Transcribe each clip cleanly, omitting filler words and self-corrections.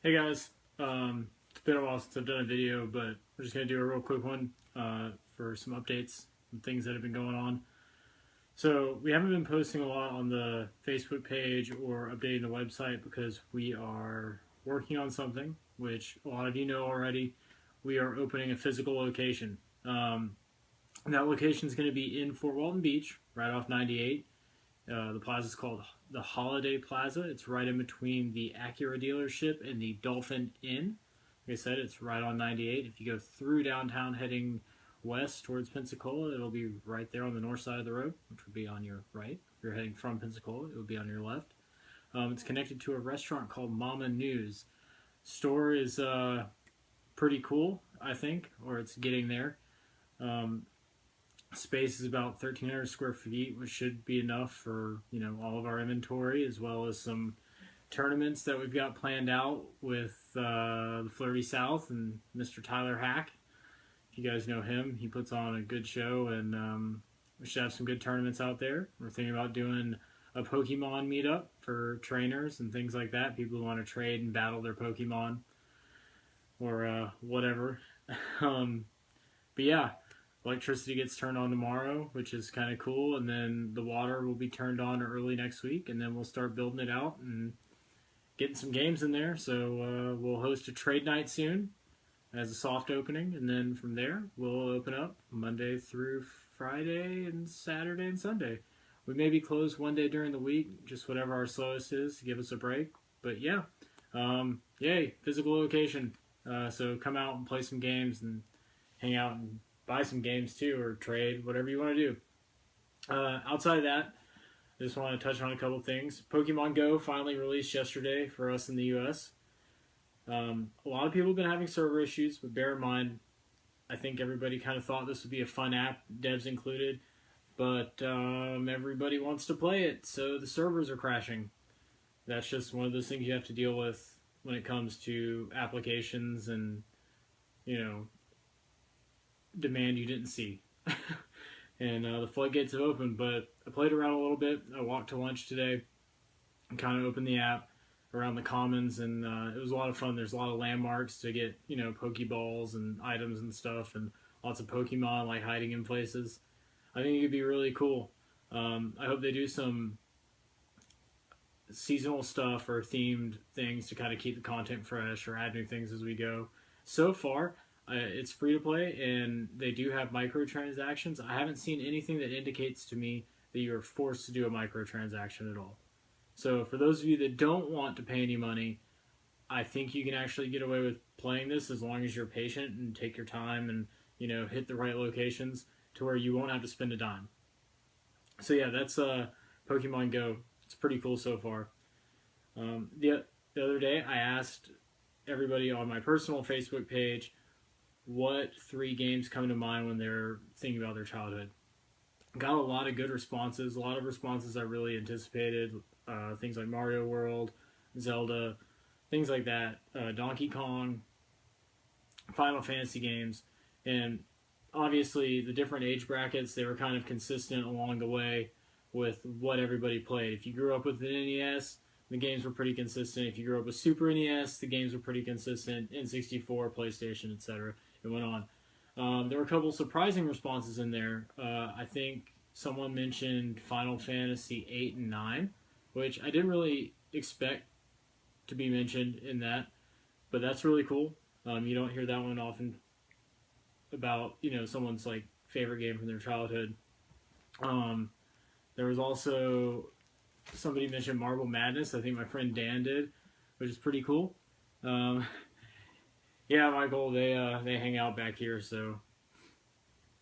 Hey guys, it's been a while since I've done a video, but we're just gonna do a real quick one for some updates and things that have been going on. So we haven't been posting a lot on the Facebook page or updating the website because we are working on something, which a lot of you know already. We are opening a physical location. And that location is going to be in Fort Walton Beach, right off 98. The plaza is called the Holiday Plaza. It's right in between the Acura dealership and the Dolphin Inn. Like I said, it's right on 98. If you go through downtown heading west towards Pensacola, it'll be right there on the north side of the road, which would be on your right. If you're heading from Pensacola, it would be on your left. It's connected to a restaurant called Mama News. Store is pretty cool, I think, or it's getting there. Um, Space is about 1,300 square feet, which should be enough for all of our inventory, as well as some tournaments that we've got planned out with the Flirty South and Mr. Tyler Hack. If you guys know him, he puts on a good show, and we should have some good tournaments out there. We're thinking about doing a Pokemon meetup for trainers and things like that. People who want to trade and battle their Pokemon or whatever. um, but yeah, electricity gets turned on tomorrow, which is kind of cool, and then the water will be turned on early next week, and then we'll start building it out and getting some games in there. So we'll host a trade night soon as a soft opening, and then from there we'll open up Monday through Friday and Saturday and Sunday. We may be closed one day during the week, just whatever our slowest is to give us a break. But yeah, yay, physical location. So come out and play some games and hang out and buy some games too, or trade, whatever you want to do. Outside of that, I just want to touch on a couple things. Pokemon Go finally released yesterday for us in the US. A lot of people have been having server issues, but bear in mind, I think everybody kind of thought this would be a fun app, devs included, but everybody wants to play it, so the servers are crashing. That's just one of those things you have to deal with when it comes to applications and, demand you didn't see. And the floodgates have opened, but I played around a little bit. I walked to lunch today and kind of opened the app around the commons, and it was a lot of fun. There's a lot of landmarks to get, Pokeballs and items and stuff, and lots of Pokemon like hiding in places. I think it could be really cool. I hope they do some seasonal stuff or themed things to kind of keep the content fresh or add new things as we go. So far, it's free to play, and they do have microtransactions. I haven't seen anything that indicates to me that you're forced to do a microtransaction at all. So for those of you that don't want to pay any money, I think you can actually get away with playing this as long as you're patient and take your time and hit the right locations to where you won't have to spend a dime. So yeah, that's Pokemon Go. It's pretty cool so far. The other day, I asked everybody on my personal Facebook page what 3 games come to mind when they're thinking about their childhood. Got a lot of good responses, a lot of responses I really anticipated. Things like Mario World, Zelda, things like that, Donkey Kong, Final Fantasy games, and obviously the different age brackets, they were kind of consistent along the way with what everybody played. If you grew up with an NES, the games were pretty consistent. If you grew up with Super NES, the games were pretty consistent. N64, PlayStation, etc. It went on. There were a couple surprising responses in there. I think someone mentioned Final Fantasy 8 and 9, which I didn't really expect to be mentioned in that, but that's really cool. You don't hear that one often about someone's like favorite game from their childhood. There was also somebody mentioned Marble Madness. I think my friend Dan did, which is pretty cool. Yeah, Michael, they hang out back here, so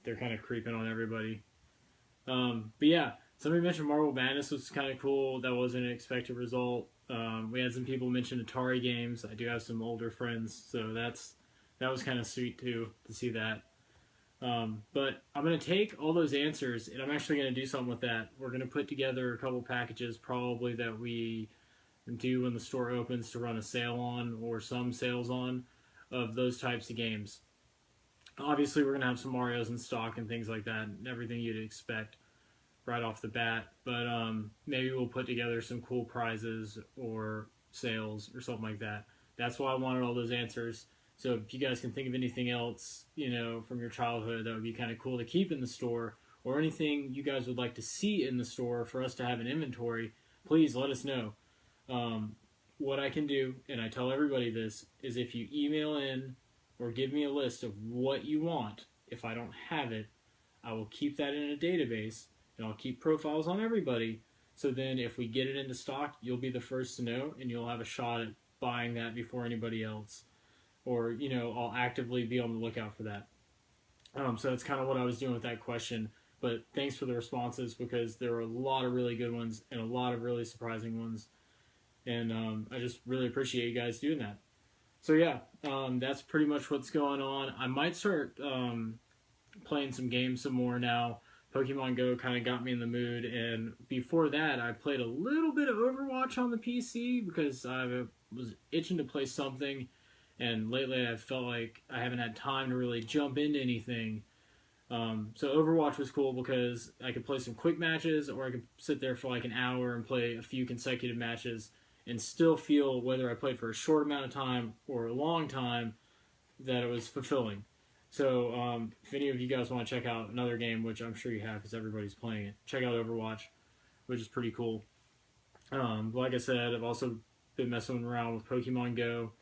they're kind of creeping on everybody. But yeah, somebody mentioned Marble Madness, which was kind of cool. That wasn't an expected result. We had some people mention Atari games. I do have some older friends, so that was kind of sweet too to see that. But I'm going to take all those answers, and I'm actually going to do something with that. We're going to put together a couple packages probably that we do when the store opens to run a sale on, or some sales on, of those types of games. Obviously, we're going to have some Marios in stock and things like that, and everything you'd expect right off the bat. But maybe we'll put together some cool prizes or sales or something like that That's why I wanted all those answers. So if you guys can think of anything else, from your childhood that would be kind of cool to keep in the store, or anything you guys would like to see in the store for us to have an inventory, please let us know. What I can do, and I tell everybody this, is if you email in or give me a list of what you want, if I don't have it, I will keep that in a database, and I'll keep profiles on everybody. So then if we get it into stock, you'll be the first to know, and you'll have a shot at buying that before anybody else. Or, I'll actively be on the lookout for that. So that's kind of what I was doing with that question. But thanks for the responses, because there were a lot of really good ones and a lot of really surprising ones. And I just really appreciate you guys doing that. So yeah, that's pretty much what's going on. I might start playing some games some more now. Pokemon Go kind of got me in the mood, and before that I played a little bit of Overwatch on the PC because I was itching to play something, and lately I felt like I haven't had time to really jump into anything. So Overwatch was cool because I could play some quick matches, or I could sit there for like an hour and play a few consecutive matches and still feel, whether I played for a short amount of time or a long time, that it was fulfilling. So if any of you guys want to check out another game, which I'm sure you have because everybody's playing it, check out Overwatch, which is pretty cool. Like I said, I've also been messing around with Pokemon Go.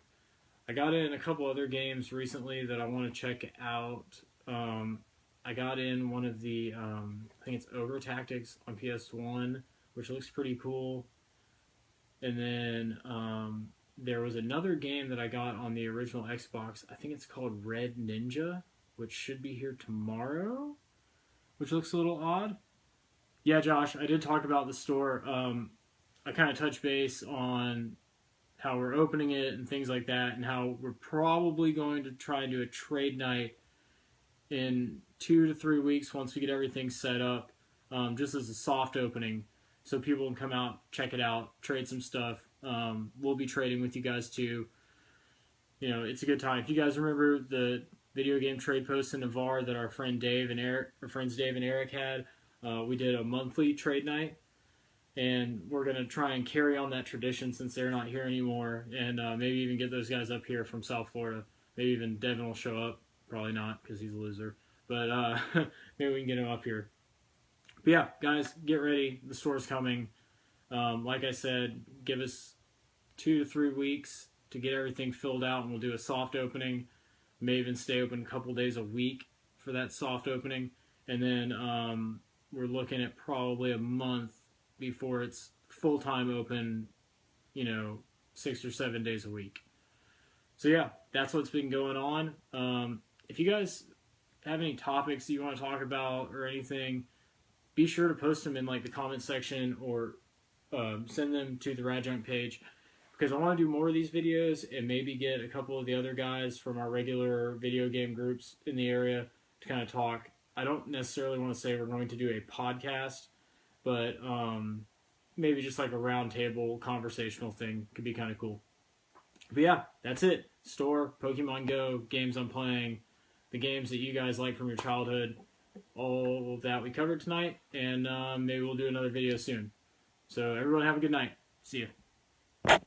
I got in a couple other games recently that I want to check out. I got in one of the, I think it's Ogre Tactics on PS1, which looks pretty cool. And then there was another game that I got on the original Xbox. I think it's called Red Ninja, which should be here tomorrow, which looks a little odd. Yeah, Josh, I did talk about the store. I kind of touched base on how we're opening it and things like that, and how we're probably going to try and do a trade night in 2 to 3 weeks once we get everything set up, just as a soft opening, so people can come out, check it out, trade some stuff. We'll be trading with you guys too. It's a good time. If you guys remember the video game trade post in Navarre that our friends Dave and Eric had, we did a monthly trade night, and we're going to try and carry on that tradition since they're not here anymore, and maybe even get those guys up here from South Florida. Maybe even Devin will show up. Probably not, because he's a loser. But maybe we can get him up here. But yeah, guys, get ready. The store's coming. Like I said, give us 2 to 3 weeks to get everything filled out, and we'll do a soft opening. May even stay open a couple days a week for that soft opening. And then we're looking at probably a month before it's full-time open, 6 or 7 days a week. So yeah, that's what's been going on. If you guys have any topics that you want to talk about or anything, be sure to post them in like the comment section, or send them to the RadJunk page, because I want to do more of these videos and maybe get a couple of the other guys from our regular video game groups in the area to kind of talk. I don't necessarily want to say we're going to do a podcast, but maybe just like a roundtable conversational thing could be kind of cool. But yeah, that's it. Store, Pokemon Go, games I'm playing, the games that you guys like from your childhood, all of that we covered tonight, and maybe we'll do another video soon. So everyone have a good night. See ya.